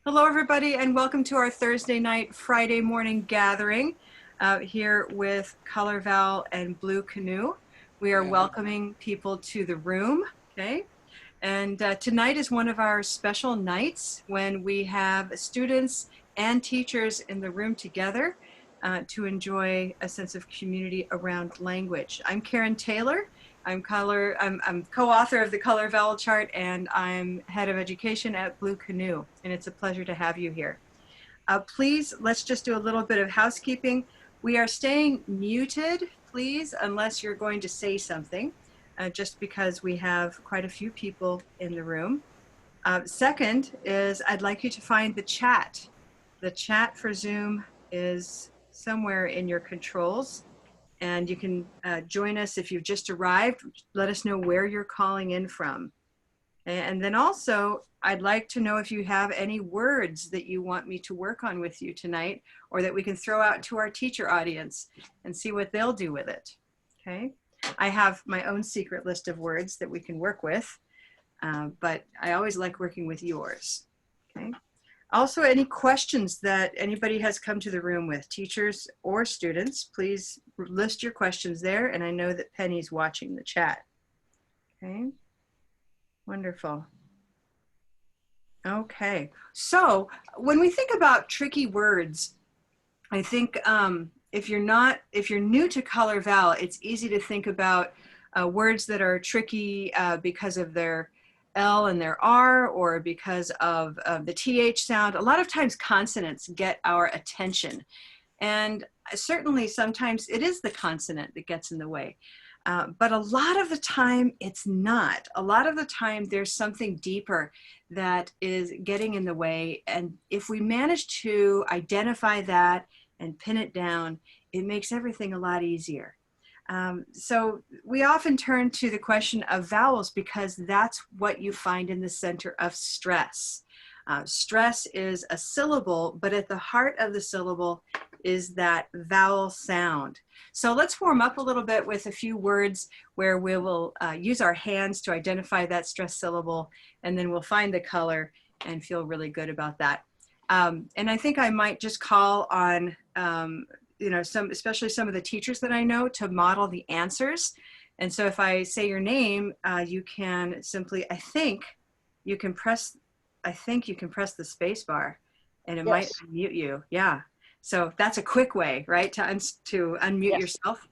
Hello, everybody, and welcome to our Thursday night, Friday morning gathering here with Color Vowel and Blue Canoe. We are welcoming people to the room, okay? And tonight is one of our special nights when we have students and teachers in the room together to enjoy a sense of community around language. I'm Karen Taylor. I'm co-author of the Color Vowel chart, and I'm head of education at Blue Canoe, and it's a pleasure to have you here. Please, let's just do a little bit of housekeeping. We are staying muted, please, unless you're going to say something, just because we have quite a few people in the room. Second is I'd like you to find the chat. The chat for Zoom is somewhere in your controls. And you can join us if you've just arrived. Let us know where you're calling in from. And then also, I'd like to know if you have any words that you want me to work on with you tonight, or that we can throw out to our teacher audience and see what they'll do with it, okay? I have my own secret list of words that we can work with, but I always like working with yours, okay? Also, any questions that anybody has come to the room with, teachers or students, please list your questions there. And I know that Penny's watching the chat. Okay, wonderful. Okay, so when we think about tricky words, I think if you're new to Color Vowel, it's easy to think about words that are tricky because of their L and their R, or because of the TH sound. A lot of times consonants get our attention. And certainly sometimes it is the consonant that gets in the way. But a lot of the time it's not. A lot of the time there's something deeper that is getting in the way. And if we manage to identify that and pin it down, it makes everything a lot easier. So we often turn to the question of vowels because that's what you find in the center of stress. Stress is a syllable, but at the heart of the syllable is that vowel sound. So let's warm up a little bit with a few words where we will use our hands to identify that stress syllable, and then we'll find the color and feel really good about that. And I think I might just call on especially some of the teachers that I know to model the answers. And so if I say your name, you can simply, I think you can press the space bar and it might unmute you. Yeah. So that's a quick way, right? To unmute yourself.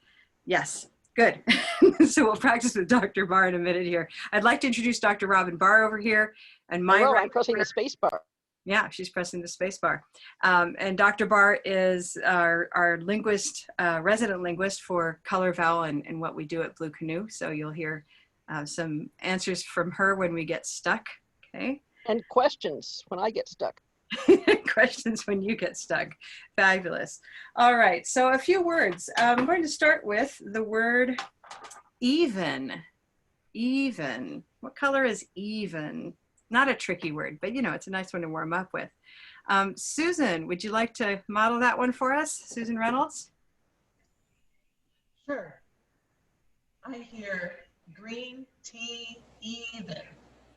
Yes. Good. So we'll practice with Dr. Barr in a minute here. I'd like to introduce Dr. Robin Barr over here. And I'm pressing the space bar. Yeah, she's pressing the space bar. And Dr. Barr is our linguist, resident linguist for Color Vowel and what we do at Blue Canoe. So you'll hear some answers from her when we get stuck, okay? And questions when I get stuck. Questions when you get stuck. Fabulous. All right, so a few words. I'm going to start with the word even. Even. What color is even? Not a tricky word, but you know, it's a nice one to warm up with. Susan, would you like to model that one for us? Susan Reynolds? Sure. I hear green tea even.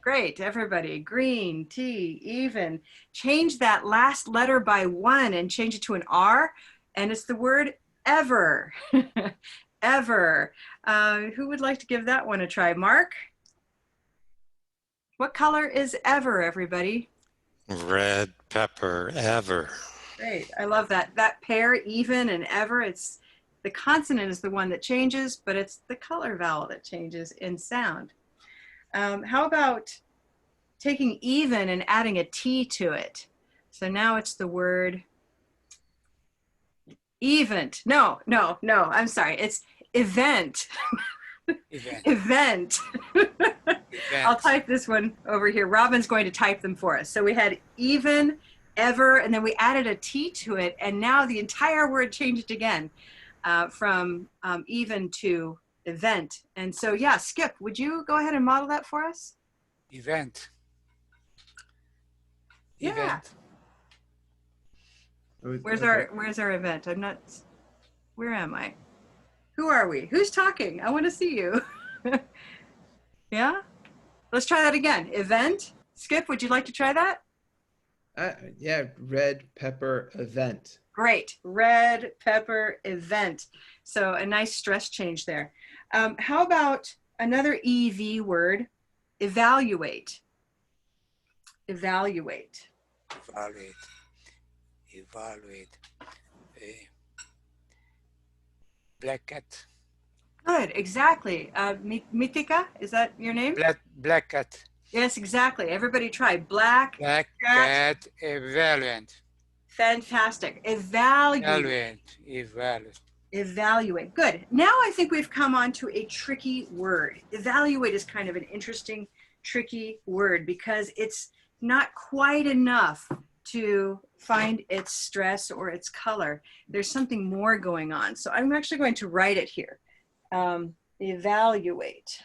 Great, everybody. Green tea even. Change that last letter by one and change it to an R, and it's the word ever. Ever. Who would like to give that one a try? Mark? What color is ever, everybody? Red pepper, ever. Great, I love that. That pair, even and ever, it's the consonant is the one that changes, but it's the color vowel that changes in sound. How about taking even and adding a T to it? So now it's the word event. No, I'm sorry. It's event. Event. I'll type this one over here. Robin's going to type them for us. So we had even, ever, and then we added a T to it, and now the entire word changed again from even to event. And so, yeah, Skip, would you go ahead and model that for us? Event. Yeah. Event. Where's our event? I'm not, where am I? Who are we? Who's talking? I want to see you. Yeah? Let's try that again. Event. Skip, would you like to try that? Yeah, red pepper event. Great. Red pepper event. So a nice stress change there. How about another EV word? Evaluate. Evaluate. Evaluate. Evaluate. Eh, Black cat. Good, exactly. Mitika, is that your name? Black cat. Yes, exactly. Everybody try. Black Black cat. cat. Evaluate. Fantastic. Evaluate. Evaluate. Evaluate. Good. Now I think we've come on to a tricky word. Evaluate is kind of an interesting, tricky word because it's not quite enough to find its stress or its color. There's something more going on. So I'm actually going to write it here. Evaluate.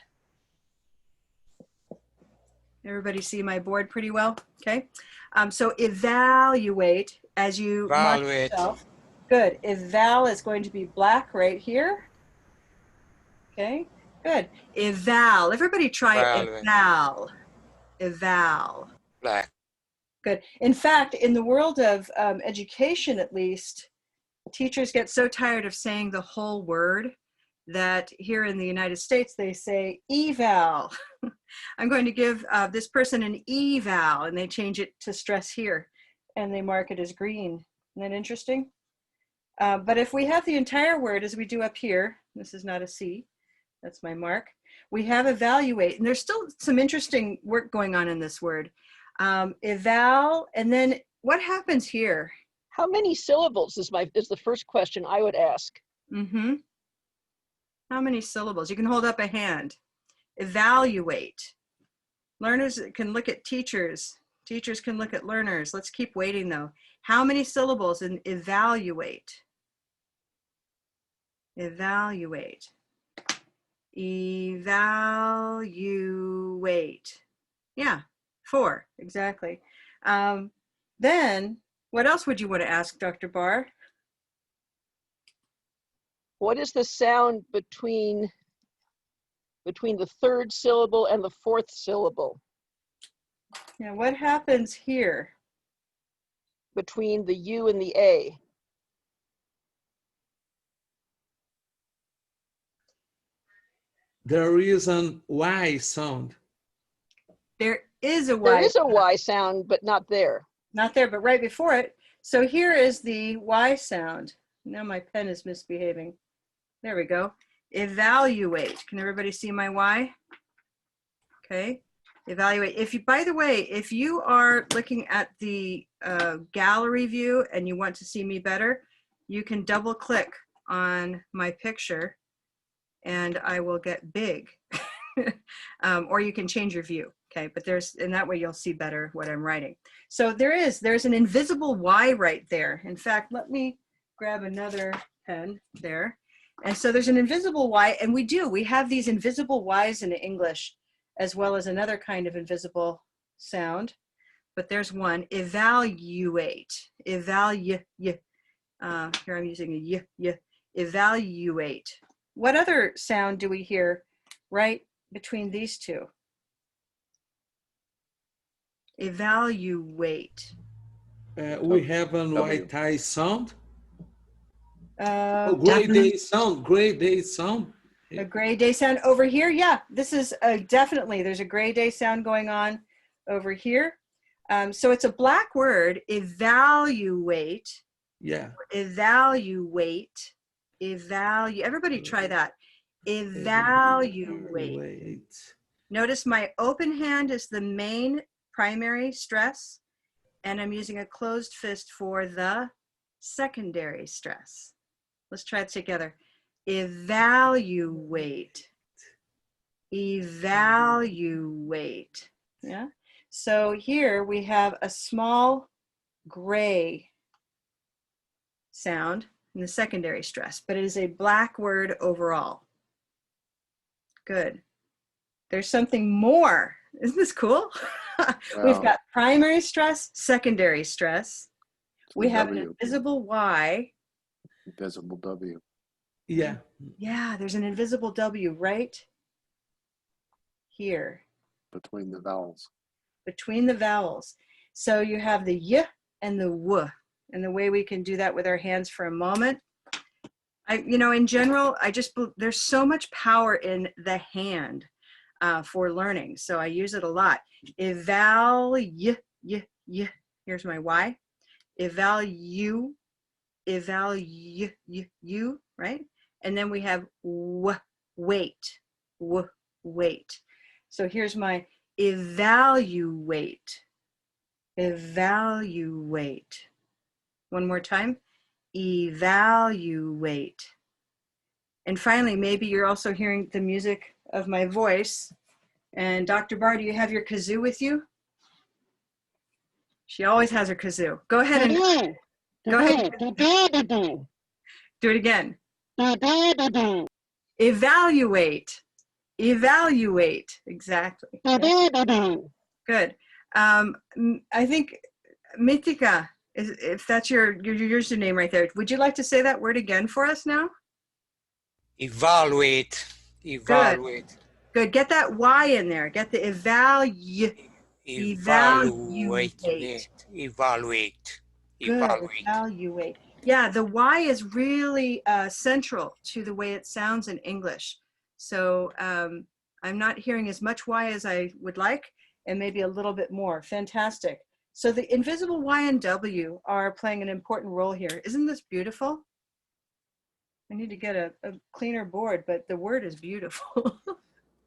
Everybody see my board pretty well? Okay. So evaluate as you mark Evaluate. yourself. Good. Eval is going to be black right here. Okay. Good. Eval. Everybody try Evaluate. eval. Eval. Black. Good. In fact, in the world of education, at least, teachers get so tired of saying the whole word that here in the United States, they say eval. I'm going to give this person an eval, and they change it to stress here, and they mark it as green. Isn't that interesting? But if we have the entire word as we do up here, this is not a C, that's my mark, we have evaluate, and there's still some interesting work going on in this word. Eval, and then what happens here? How many syllables is the first question I would ask. Mm-hmm. How many syllables? You can hold up a hand. Evaluate. Learners can look at teachers. Teachers can look at learners. Let's keep waiting though. How many syllables in evaluate? Evaluate. Evaluate. Yeah, 4, exactly. Then, what else would you want to ask, Dr. Barr? What is the sound between the third syllable and the fourth syllable? Yeah, what happens here? Between the U and the A? There is an Y sound. There is a Y. There is a Y sound, but not there. Not there, but right before it. So here is the Y sound. Now my pen is misbehaving. There we go. Evaluate. Can everybody see my Y? Okay. Evaluate. If you, by the way, if you are looking at the gallery view and you want to see me better, you can double click on my picture and I will get big. Or you can change your view. Okay, but in that way you'll see better what I'm writing. So there's an invisible Y right there. In fact, let me grab another pen there. And so there's an invisible Y, and we have these invisible Ys in English, as well as another kind of invisible sound. But there's one, evaluate, here I'm using a y, evaluate. What other sound do we hear right between these two? Evaluate. We have an white tie sound. Gray Definitely. day sound. Gray day sound. A gray day sound over here. Yeah, this is definitely, there's a gray day sound going on over here. So it's a black word, evaluate. Yeah. Evaluate. Everybody try that. Evaluate. Notice my open hand is the main primary stress, and I'm using a closed fist for the secondary stress. Let's try it together. Evaluate. Evaluate. Yeah. So here we have a small gray sound in the secondary stress, but it is a black word overall. Good. There's something more. Isn't this cool? We've got primary stress, secondary stress. We have an invisible Y. Invisible W. Yeah. Yeah, there's an invisible W right here. Between the vowels. Between the vowels. So you have the y and the w. And the way we can do that with our hands for a moment. In general, there's so much power in the hand for learning. So I use it a lot. Eval, y. Here's my Y. Eval, you. Eval, you, right? And then we have wait. Wait. So here's my evaluate. Evaluate. One more time. Evaluate. And finally, maybe you're also hearing the music of my voice. And Dr. Barr, do you have your kazoo with you? She always has her kazoo. Go ahead and go ahead. Do it again. Evaluate. Evaluate. Exactly. Good. I think Mitika, if that's your username right there, would you like to say that word again for us now? Evaluate. Evaluate. Good. Get that Y in there. Get the Evaluate. evaluate. Evaluate. Good. Evaluate. Yeah, the Y is really central to the way it sounds in English. So I'm not hearing as much Y as I would like, and maybe a little bit more. Fantastic. So the invisible Y and W are playing an important role here. Isn't this beautiful? I need to get a cleaner board, but the word is beautiful.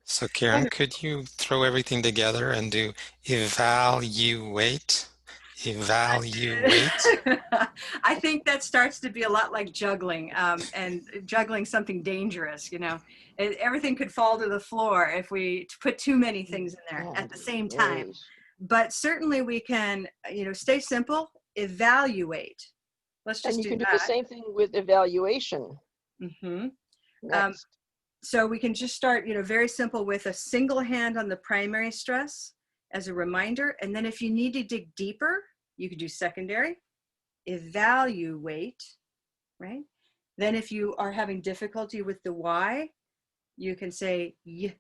So Karen, could you throw everything together and do evaluate? Evaluate? I think that starts to be a lot like juggling, and juggling something dangerous. Everything could fall to the floor if we put too many things in there at the same time. But certainly we can, stay simple, evaluate. Let's just And you can do that. the same thing with evaluation. Mm-hmm. Next. So we can just start, very simple with a single hand on the primary stress as a reminder. And then if you need to dig deeper, you could do secondary, evaluate, right? Then if you are having difficulty with the Y, you can say you,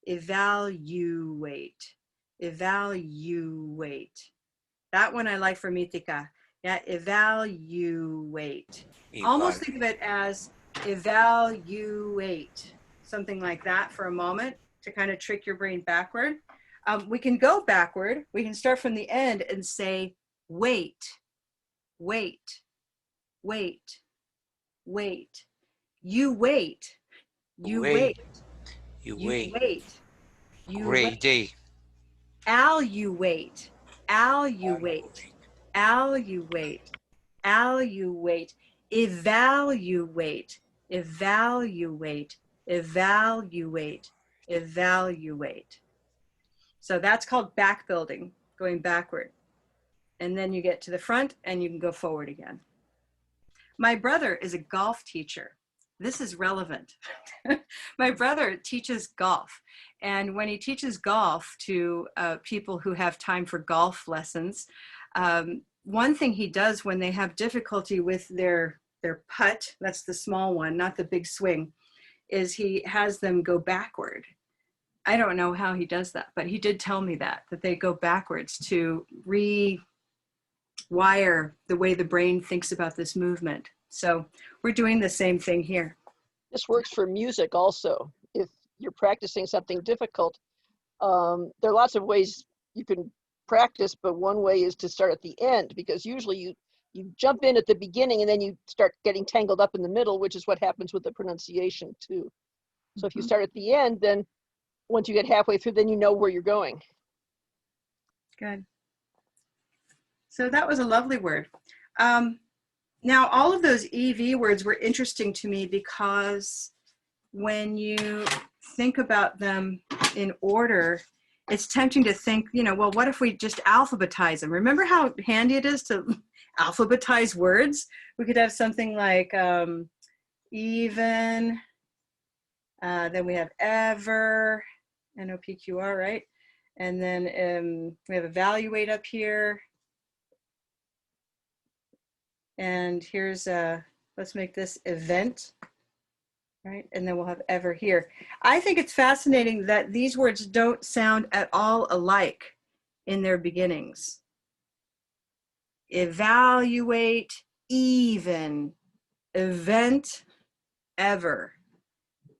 evaluate, evaluate. That one I like for Mitika. Yeah, evaluate. Almost think of it as evaluate, something like that for a moment to kind of trick your brain backward. We can go backward. We can start from the end and say wait, wait, wait, wait. You wait. You wait. You You wait. wait. You Great wait. day. Alluate. Alluate. Alluate. Alluate. Evaluate. Evaluate. Evaluate. Evaluate. So that's called back building, going backward. And then you get to the front and you can go forward again. My brother is a golf teacher. This is relevant. My brother teaches golf. And when he teaches golf to people who have time for golf lessons, one thing he does when they have difficulty with their putt, that's the small one, not the big swing, is he has them go backward. I don't know how he does that, but he did tell me that they go backwards to rewire the way the brain thinks about this movement. So we're doing the same thing here. This works for music also. If you're practicing something difficult, there are lots of ways you can practice, but one way is to start at the end, because usually you jump in at the beginning and then you start getting tangled up in the middle, which is what happens with the pronunciation too. So if you start at the end, then once you get halfway through, then you know where you're going. Good. So that was a lovely word. Now, all of those EV words were interesting to me because when you think about them in order, it's tempting to think, well, what if we just alphabetize them? Remember how handy it is to alphabetize words? We could have something like even, then we have ever, NOPQR, right? And then we have evaluate up here. And here's, let's make this event. right? And then we'll have ever here. I think it's fascinating that these words don't sound at all alike in their beginnings. Evaluate, even, event, ever.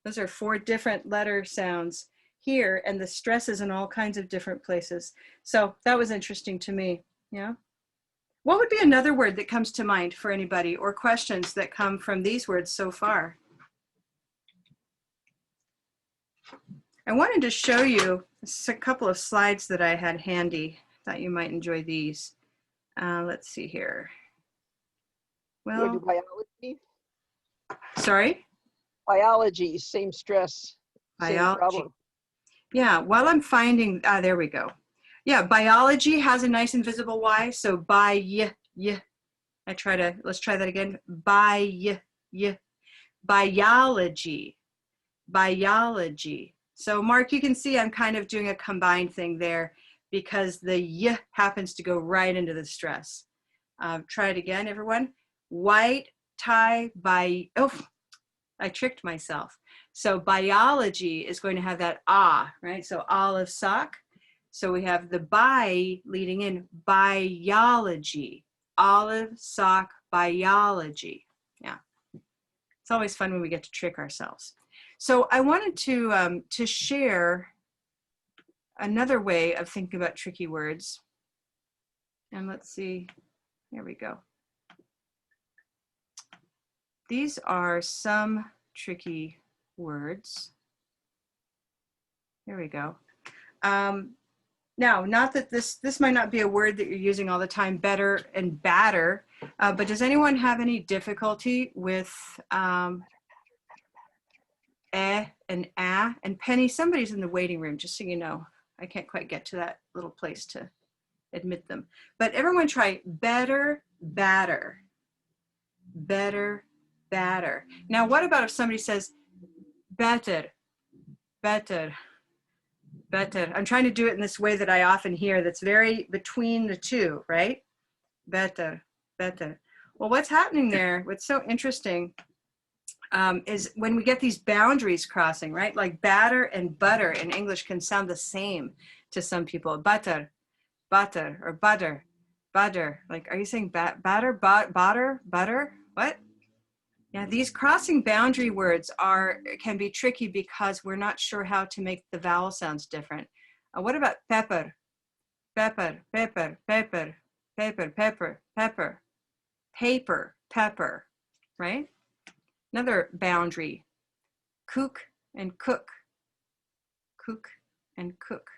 Those are 4 different letter sounds here, and the stress is in all kinds of different places. So that was interesting to me. Yeah. What would be another word that comes to mind for anybody, or questions that come from these words so far? I wanted to show you a couple of slides that I had handy. Thought you might enjoy these. Let's see here. You want to Well, do biology? sorry? Biology, same stress, same Biology. problem. Yeah, while I'm finding, there we go. Yeah, biology has a nice invisible Y, so let's try that again. Biology, biology. So Mark, you can see I'm kind of doing a combined thing there because the Y happens to go right into the stress. Try it again, everyone. White tie, oh, I tricked myself. So biology is going to have that ah, right? So olive sock. So we have the bi leading in, biology, olive sock, biology. Yeah, it's always fun when we get to trick ourselves. So I wanted to share another way of thinking about tricky words. And let's see, here we go. These are some tricky words. Here we go. Now, not that this might not be a word that you're using all the time, better and batter, but does anyone have any difficulty with and ah? And Penny, somebody's in the waiting room, just so you know. I can't quite get to that little place to admit them. But everyone try better, batter, better, batter. Now, what about if somebody says better, better, better? I'm trying to do it in this way that I often hear that's very between the two, right? Better, better. Well, what's happening there, what's so interesting is when we get these boundaries crossing, right? Like batter and butter in English can sound the same to some people. Butter, butter, or butter, butter. Like, are you saying batter, butter, butter? What? Yeah, these crossing boundary words can be tricky because we're not sure how to make the vowel sounds different. What about pepper? Pepper, pepper, pepper, pepper, pepper, pepper, paper, pepper, right? Another boundary, cook and cook, cook and cook,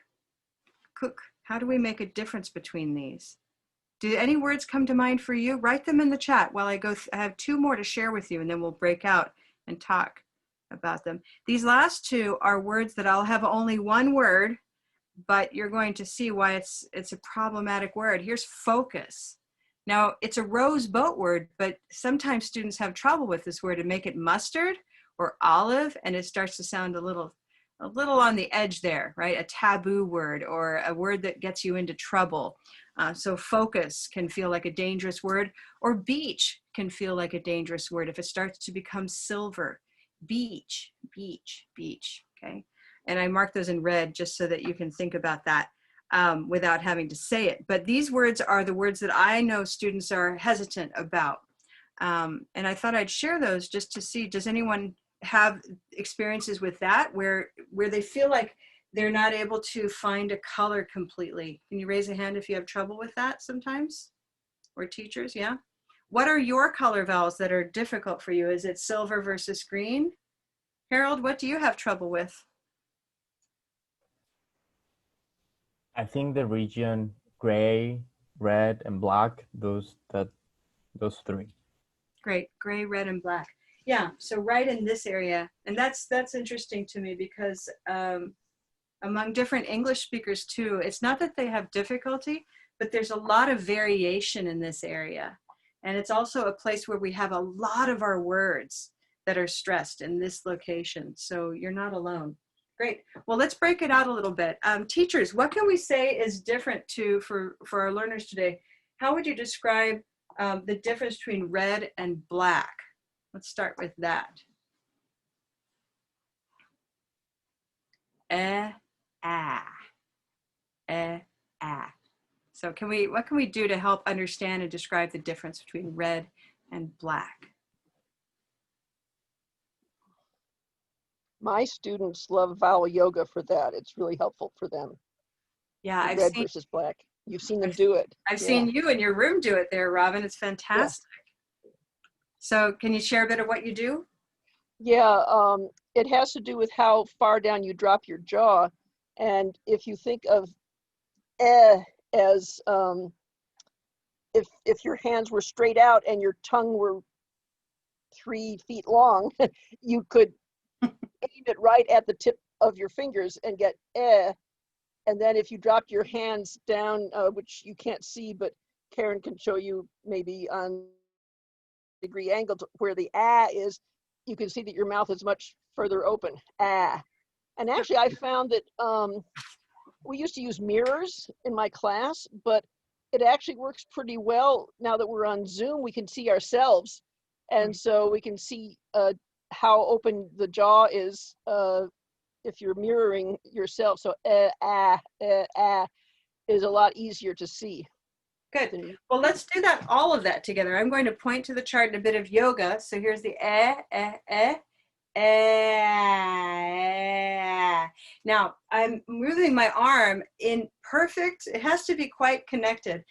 cook. How do we make a difference between these? Do any words come to mind for you? Write them in the chat while I go. I have 2 more to share with you, and then we'll break out and talk about them. These last 2 are words that I'll have only one word, but you're going to see why it's a problematic word. Here's focus. Now, it's a rose boat word, but sometimes students have trouble with this word and make it mustard or olive, and it starts to sound a little on the edge there, right? A taboo word or a word that gets you into trouble. So focus can feel like a dangerous word, or beach can feel like a dangerous word if it starts to become silver. Beach, beach, beach, okay? And I mark those in red just so that you can think about that without having to say it. But these words are the words that I know students are hesitant about. And I thought I'd share those just to see, does anyone have experiences with that where they feel like they're not able to find a color completely? Can you raise a hand if you have trouble with that sometimes? Or teachers, yeah? What are your color vowels that are difficult for you? Is it silver versus green? Harold, what do you have trouble with? I think the region gray, red, and black, those 3. Great, gray, red, and black. Yeah, so right in this area. And that's interesting to me because among different English speakers too, it's not that they have difficulty, but there's a lot of variation in this area. And it's also a place where we have a lot of our words that are stressed in this location. So you're not alone. Great. Well, let's break it out a little bit. Teachers, what can we say is different for our learners today? How would you describe the difference between red and black? Let's start with that. ah, ah. So what can we do to help understand and describe the difference between red and black? My students love vowel yoga for that. It's really helpful for them. Yeah, The red versus black. You've seen them do it. I've Yeah. seen you in your room do it there, Robin. It's fantastic. Yeah. So can you share a bit of what you do? Yeah, it has to do with how far down you drop your jaw. And if you think of as if your hands were straight out and your tongue were 3 feet long, you could aim it right at the tip of your fingers and get And then if you dropped your hands down, which you can't see, but Karen can show you maybe on degree angle to where the is, you can see that your mouth is much further open. And actually I found that we used to use mirrors in my class, but it actually works pretty well now that we're on Zoom. We can see ourselves, and so we can see how open the jaw is if you're mirroring yourself. So is a lot easier to see. Good. Well, let's do that, all of that together. I'm going to point to the chart in a bit of yoga. So here's the Now I'm moving my arm in perfect, it has to be quite connected.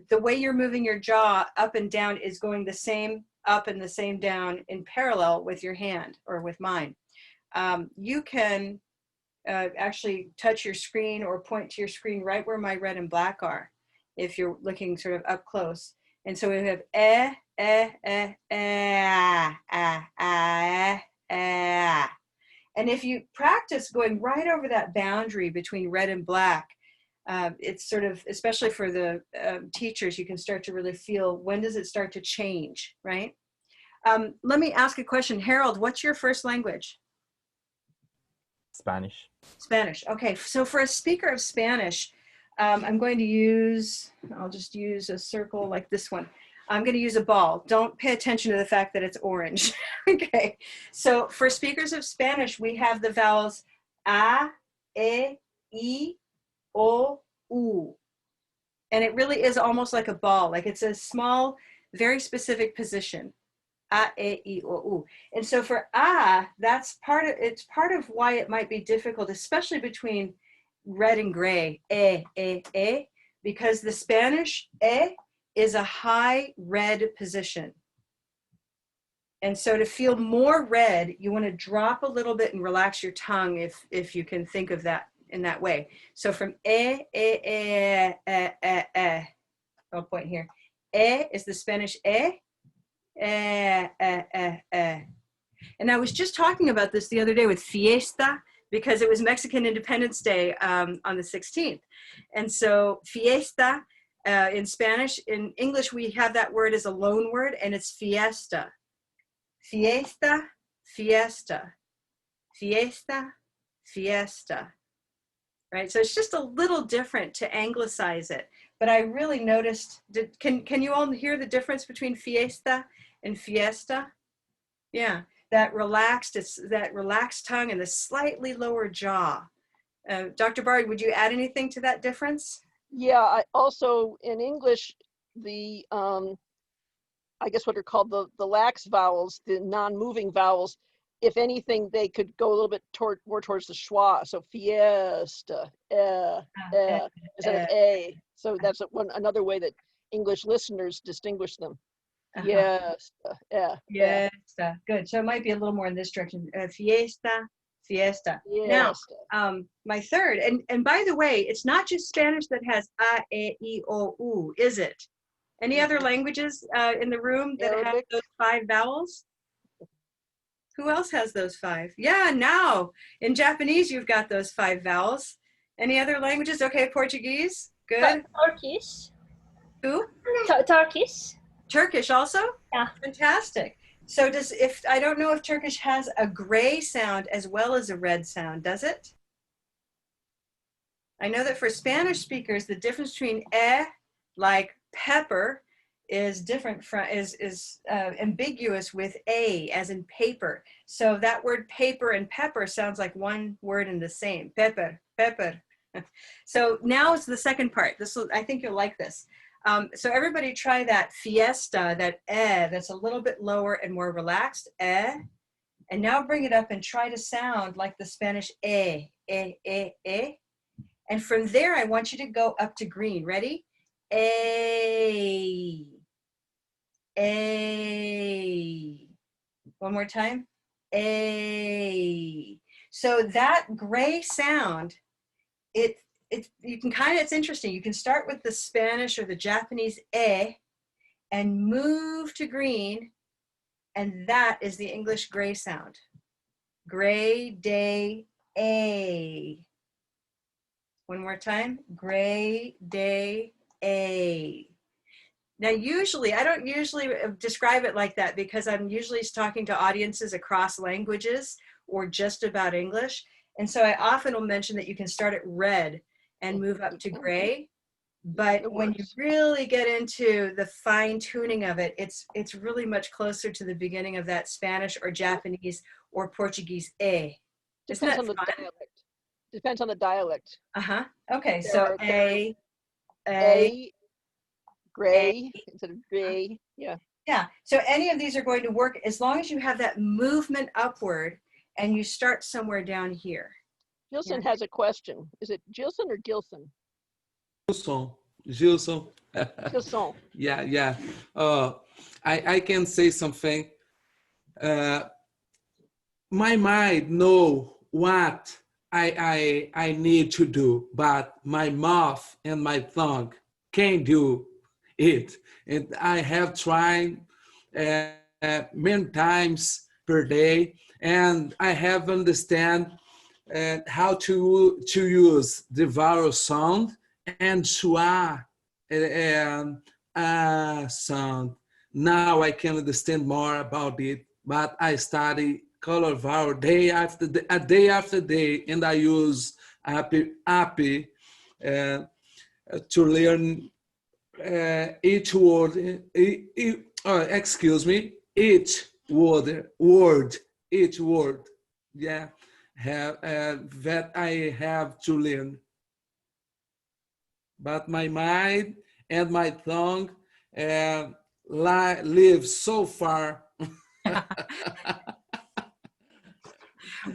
The way you're moving your jaw up and down is going the same up and the same down in parallel with your hand or with mine. You can actually touch your screen or point to your screen right where my red and black are, if you're looking sort of up close. And so we have and if you practice going right over that boundary between red and black, it's sort of, especially for the teachers, you can start to really feel, when does it start to change, right? Let me ask a question. Harold, what's your first language? Spanish. Spanish. Okay, so for a speaker of Spanish, I'm going to use, I'll just use a circle like this one. I'm going to use a ball. Don't pay attention to the fact that it's orange. Okay, so for speakers of Spanish, we have the vowels a, e, I, o, u. And it really is almost like a ball, like it's a small, very specific position. A, e, I, o, u. And so for that's it's part of why it might be difficult, especially between red and gray, because the Spanish is a high red position. And so to feel more red, you want to drop a little bit and relax your tongue if you can think of that in that way. So from I'll point here. Is the Spanish And I was just talking about this the other day with fiesta, because it was Mexican Independence Day on the 16th. And so fiesta in Spanish, in English, we have that word as a loan word, and it's fiesta. Fiesta, fiesta, fiesta, fiesta, right? So it's just a little different to anglicize it. But I really noticed, can you all hear the difference between fiesta and fiesta? Yeah, that relaxed tongue and the slightly lower jaw. Dr. Bard, would you add anything to that difference? Yeah, I also in English, the I guess what are called the lax vowels, the non-moving vowels, if anything, they could go a little bit more towards the schwa. So fiesta, instead of a. So that's another way that English listeners distinguish them. Fiesta, Fiesta, good. So it might be a little more in this direction. Fiesta, fiesta. Now, my third, and by the way, it's not just Spanish that has a, e, I, o, u, is it? Any other languages in the room that have those 5 vowels? Who else has those 5? Yeah, now in Japanese, you've got those 5 vowels. Any other languages? Okay, Portuguese, good. Turkish. Who? Turkish. Turkish also? Yeah. Fantastic. So I don't know if Turkish has a gray sound as well as a red sound, does it? I know that for Spanish speakers, the difference between like pepper is different from, is ambiguous with a, as in paper. So that word paper and pepper sounds like one word in the same. Pepper, pepper. So now is the second part. This will, I think you'll like this. So everybody try that fiesta, that that's a little bit lower and more relaxed, and now bring it up and try to sound like the Spanish eh. And from there, I want you to go up to green. Ready? A. One more time. A. So that gray sound, you can kind of, it's interesting. You can start with the Spanish or the Japanese and move to green, and that is the English gray sound. Gray, day, a. One more time. Gray, day, a. Now, usually, I don't usually describe it like that because I'm usually talking to audiences across languages or just about English. And so I often will mention that you can start at red and move up to gray. But when you really get into the fine tuning of it, it's really much closer to the beginning of that Spanish or Japanese or Portuguese a. Depends on the dialect. Depends on the dialect. Uh-huh. Okay, so a, gray instead of gray. Yeah. Yeah. So any of these are going to work as long as you have that movement upward and you start somewhere down here. Gilson has a question. Is it Gilson or Gilson? Gilson. Gilson. Yeah. I can say something. My mind know what I need to do, but my mouth and my tongue can't do it. And I have tried many times per day, and I have understand how to use the vowel sound and schwa and sound. Now I can understand more about it, but I study color vowel day after day, and I use API to learn each word. Excuse me, each word. Yeah, that I have to learn. But my mind and my tongue live so far.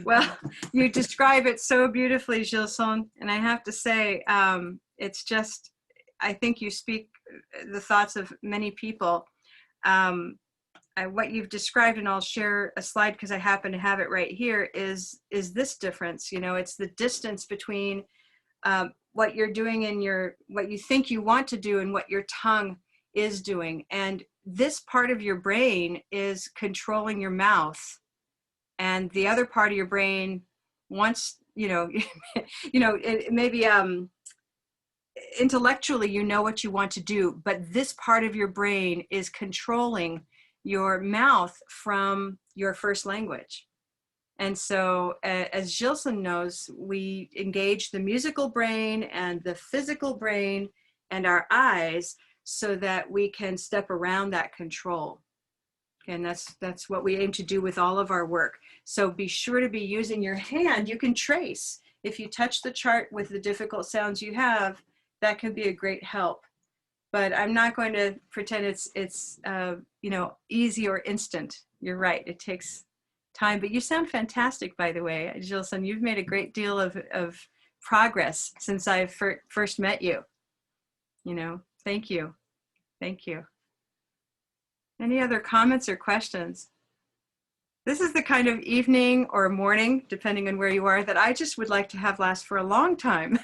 Well, you describe it so beautifully, Gilson. And I have to say, it's just, I think you speak the thoughts of many people. What you've described, and I'll share a slide because I happen to have it right here, is this difference. You know, it's the distance between what you're doing and what you think you want to do and what your tongue is doing. And this part of your brain is controlling your mouth. And the other part of your brain wants, maybe intellectually, you know what you want to do, but this part of your brain is controlling your mouth from your first language. And so as Gilson knows, we engage the musical brain and the physical brain and our eyes so that we can step around that control. And that's what we aim to do with all of our work. So be sure to be using your hand. You can trace. If you touch the chart with the difficult sounds you have, that can be a great help. But I'm not going to pretend it's easy or instant. You're right. It takes time. But you sound fantastic, by the way, Gilson. You've made a great deal of progress since I first met you. Thank you. Thank you. Any other comments or questions? This is the kind of evening or morning, depending on where you are, that I just would like to have last for a long time.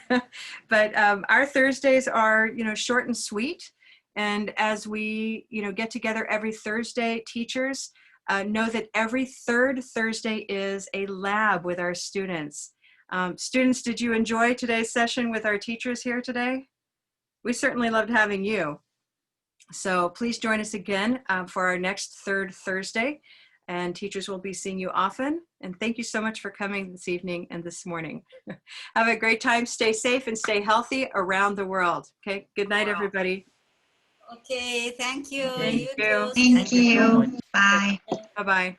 But our Thursdays are, short and sweet. And as we, get together every Thursday, teachers know that every third Thursday is a lab with our students. Students, did you enjoy today's session with our teachers here today? We certainly loved having you. So please join us again for our next third Thursday, and teachers will be seeing you often. And thank you so much for coming this evening and this morning. Have a great time. Stay safe and stay healthy around the world. Okay. Good night, everybody. Okay, thank you. Thank you. Too. Thank Stay you. safe. Bye-bye.